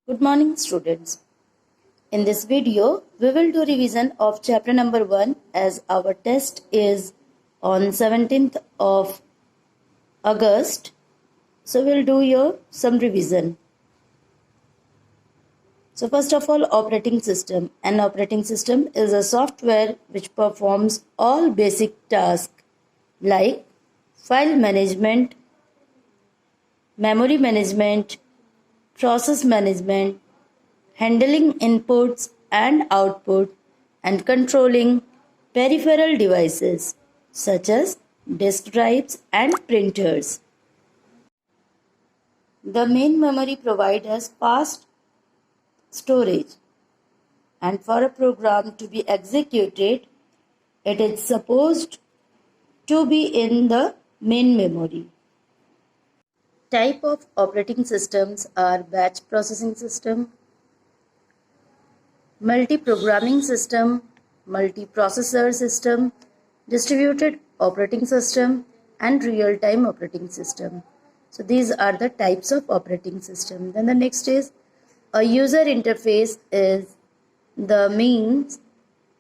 Good morning, students. In this video, we will do revision of chapter number 1 as our test is on 17th of August. So we'll do here some revision. So first of all, operating system. An operating system is a software which performs all basic tasks like file management, memory management, process management, handling inputs and output, and controlling peripheral devices such as disk drives and printers. The main memory provides us fast storage, and for a program to be executed, it is supposed to be in the main memory. Type of operating systems are batch processing system, multi-programming system, multi-processor system, distributed operating system, and real-time operating system. So these are the types of operating system. Then the next is a user interface is the means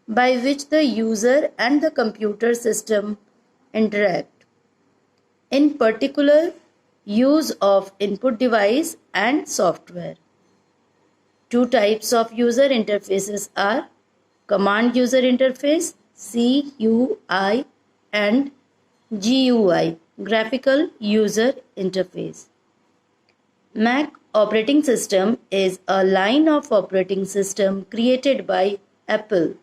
by which the user and the computer system interact. In particular, use of input device and software. Two types of user interfaces are command user interface CUI and GUI graphical user interface. Mac operating system is a line of operating system created by Apple.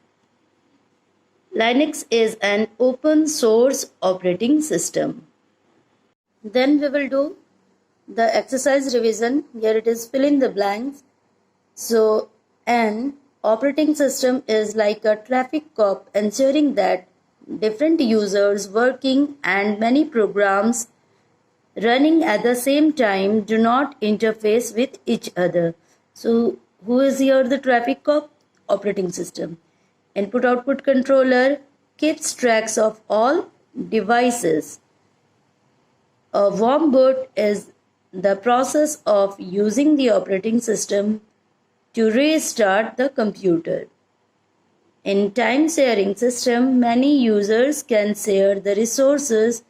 Linux is an open source operating system. Then we will do the exercise revision. Here it is fill in the blanks. So, an operating system is like a traffic cop ensuring that different users working and many programs running at the same time do not interface with each other. So, who is here the traffic cop? Operating system. Input-output controller keeps tracks of all devices. A warm boot is the process of using the operating system to restart the computer. In time-sharing system, many users can share the resources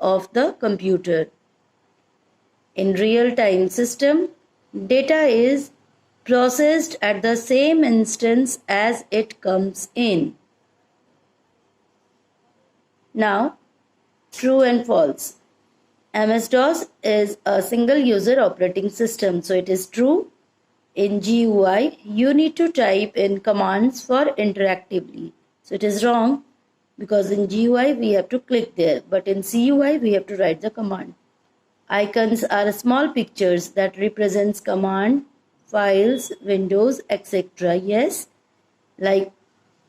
of the computer. In real-time system, data is processed at the same instance as it comes in. Now, true and false. MS-DOS is a single-user operating system, so it is true. In GUI, you need to type in commands for interactively. So it is wrong because in GUI we have to click there, but in CUI we have to write the command. Icons are small pictures that represents command, files, windows, etc. Yes, like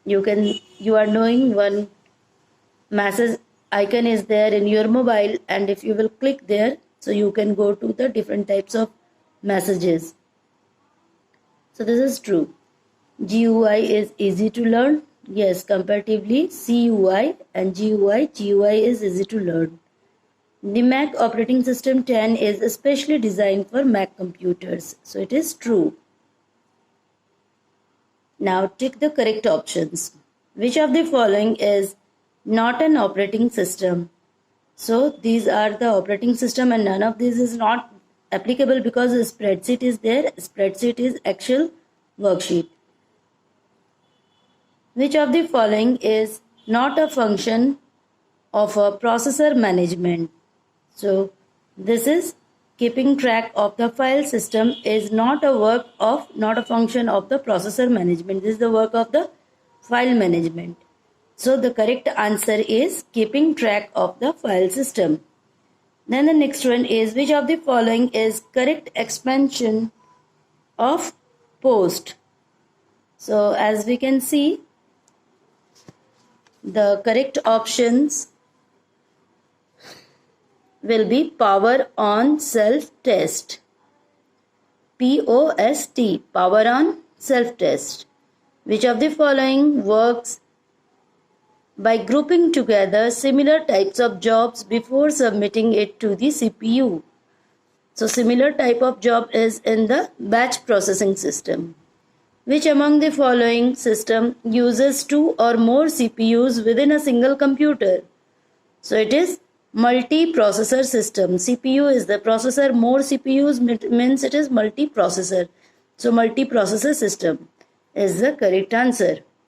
you are knowing one message icon is there in your mobile, and if you will click there, so you can go to the different types of messages. So this is true. GUI is easy to learn. Yes, comparatively CUI and GUI is easy to learn. The Mac operating system 10 is especially designed for Mac computers. So it is true. Now tick the correct options. Which of the following is not an operating system? So these are the operating system and none of this is not applicable because the spreadsheet is there. Spreadsheet is actual worksheet. Which of the following is not a function of a processor management? So this is keeping track of the file system is not a function of the processor management. This is the work of the file management. So the correct answer is keeping track of the file system. Then the next one is which of the following is correct expansion of post? So as we can see, the correct options will be power on self test. POST, power on self test. Which of the following works by grouping together similar types of jobs before submitting it to the CPU? So similar type of job is in the batch processing system. Which among the following system uses two or more CPUs within a single computer? So it is multi-processor system. CPU is the processor, more CPUs means it is multi-processor. So multi-processor system is the correct answer.